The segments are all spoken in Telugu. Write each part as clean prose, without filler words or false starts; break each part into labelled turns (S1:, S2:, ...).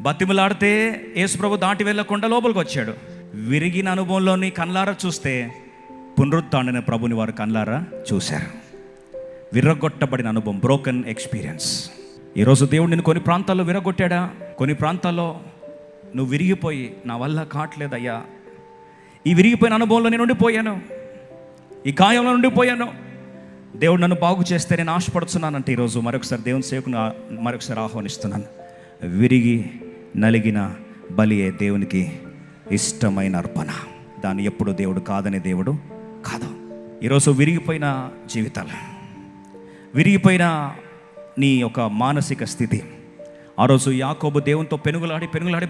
S1: బతిమలాడితే యేసుప్రభు దాటి వెళ్ళకుండా లోపలికి వచ్చాడు. విరిగిన అనుభవంలోని కళ్ళారా చూస్తే పునరుత్థానమైన ప్రభుని వారు కళ్ళారా చూశారు. విరగొట్టబడిన అనుభవం, బ్రోకెన్ ఎక్స్పీరియన్స్. ఈరోజు దేవుడు నేను కొన్ని ప్రాంతాల్లో విరగొట్టాడా? కొన్ని ప్రాంతాల్లో నువ్వు విరిగిపోయి నా వల్ల కావట్లేదయ్యా, ఈ విరిగిపోయిన అనుభవంలో నేను ఉండిపోయాను, ఈ గాయంలో ఉండిపోయాను, దేవుడు నన్ను బాగు చేస్తే నేను ఆశపడుతున్నానంటే ఈరోజు మరొకసారి దేవుని సేవకుని మరొకసారి ఆహ్వానిస్తున్నాను. విరిగి నలిగిన బలియే దేవునికి ఇష్టమైన అర్పణ. దాన్ని ఎప్పుడు దేవుడు కాదనే దేవుడు కాదు. ఈరోజు విరిగిపోయిన జీవితాలు, విరిగిపోయిన నీ యొక్క మానసిక స్థితి, ఆ రోజు యాకోబు దేవునితో పెనుగులాడి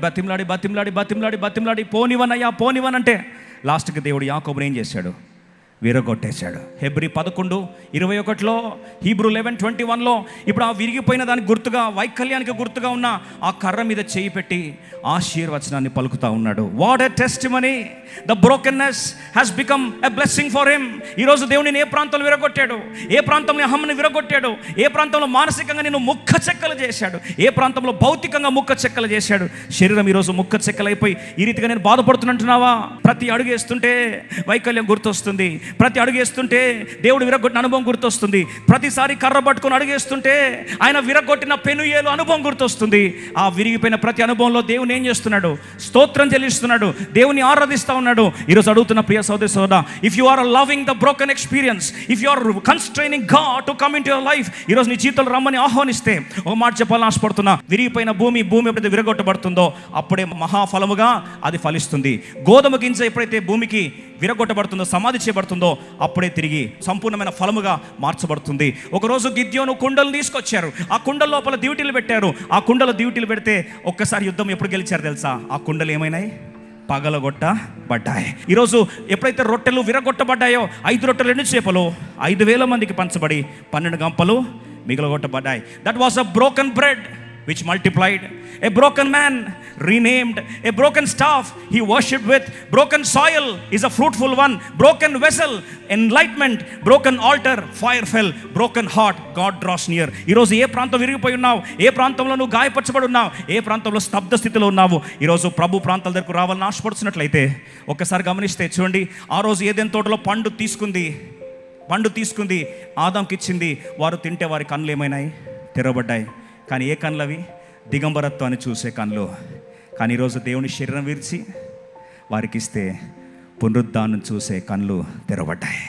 S1: బతిమలాడి పోనివనంటే లాస్ట్కి దేవుడు యాకోబుని ఏం చేశాడు? విరగొట్టేశాడు. హెబ్రీ 11:21 హీబ్రూ 11:21 ఇప్పుడు ఆ విరిగిపోయిన దానికి గుర్తుగా, వైకల్యానికి గుర్తుగా ఉన్న ఆ కర్ర మీద చేయి పెట్టి ఆశీర్వచనాన్ని పలుకుతా ఉన్నాడు. What a testimony, the brokenness has become a blessing for him. ఈరోజు దేవుడిని ఏ ప్రాంతంలో విరగొట్టాడు? ఏ ప్రాంతంలో అహమ్మని విరగొట్టాడు? ఏ ప్రాంతంలో మానసికంగా నేను ముక్క చెక్కలు చేశాడు? ఏ ప్రాంతంలో భౌతికంగా ముక్క చెక్కలు చేశాడు? శరీరం ఈరోజు ముక్క చెక్కలైపోయి ఈ రీతిగా నేను బాధపడుతున్నట్టున్నావా? ప్రతి అడుగు వేస్తుంటే వైకల్యం గుర్తొస్తుంది, ప్రతి అడుగేస్తుంటే దేవుడు విరగొట్టిన అనుభవం గుర్తొస్తుంది, ప్రతిసారి కర్ర పట్టుకొని అడుగేస్తుంటే ఆయన విరగొట్టిన పెనుయేలు అనుభవం గుర్తొస్తుంది. ఆ విరిగిపోయిన ప్రతి అనుభవంలో దేవుని ఏం చేస్తున్నాడు? స్తోత్రం చెల్లిస్తున్నాడు, దేవుని ఆరాధిస్తూ ఉన్నాడు. ఈరోజు అడుగుతున్న ప్రియ సోదరి సోదరా, if you are loving the broken experience, if you are constraining God to come in to your life, ఈరోజు నీ జీవితంలో రమ్మని ఆహ్వానిస్తే ఒక మాట చెప్పాలని ఆశపడుతున్నా. విరిగిపోయిన భూమి ఎప్పుడైతే విరగొట్టబడుతుందో అప్పుడే మహాఫలముగా అది ఫలిస్తుంది. గోధుమ గింజ ఎప్పుడైతే భూమికి విరగొట్టబడుతుందో, సమాధి చేయబడుతుందో అప్పుడే తిరిగి సంపూర్ణమైన ఫలముగా మార్చబడుతుంది. ఒకరోజు గిద్యోను కుండలు తీసుకొచ్చారు, ఆ కుండల లోపల డ్యూటీలు పెట్టారు. ఆ కుండలో డ్యూటీలు పెడితే ఒక్కసారి యుద్ధం ఎప్పుడు గెలిచారు తెలుసా? ఆ కుండలు ఏమైనాయి? పగలగొట్టబడ్డాయి. ఈరోజు ఎప్పుడైతే రొట్టెలు విరగొట్టబడ్డాయో 5 రొట్టెలు 2 చేపలు 5,000 మందికి పంచబడి 12 గంపలు మిగలగొట్టబడ్డాయి. That was a broken bread which multiplied. A broken man renamed, a broken staff he worshipped with, broken soil is a fruitful one, broken vessel enlightenment, broken altar fire fell, broken heart God draws near. ఈరోజు ఏ ప్రాంతం విరిగిపోయి ఉన్నావు? ఏ ప్రాంతంలో నువ్వు గాయపరచబడి ఉన్నావు? ఏ ప్రాంతంలో స్తబ్ద స్థితిలో ఉన్నావు? ఈరోజు ప్రభు ప్రాంతాల దగ్గరకు రావాలని ఆశపడుతున్నట్లయితే ఒక్కసారి గమనిస్తే చూడండి, ఆ రోజు ఏదైనా తోటలో పండు తీసుకుంది ఆదాంకి ఇచ్చింది. వారు తింటే వారి కళ్ళు ఏమైనాయి? తెరవబడ్డాయి. కానీ ఏ కళ్ళు అవి? దిగంబరత్వాన్ని చూసే కళ్ళు. కానీ ఈరోజు దేవుని శరీరం విరిచి వారికి ఇస్తే పునరుద్ధానం చూసే కళ్ళు తెరవబడ్డాయి.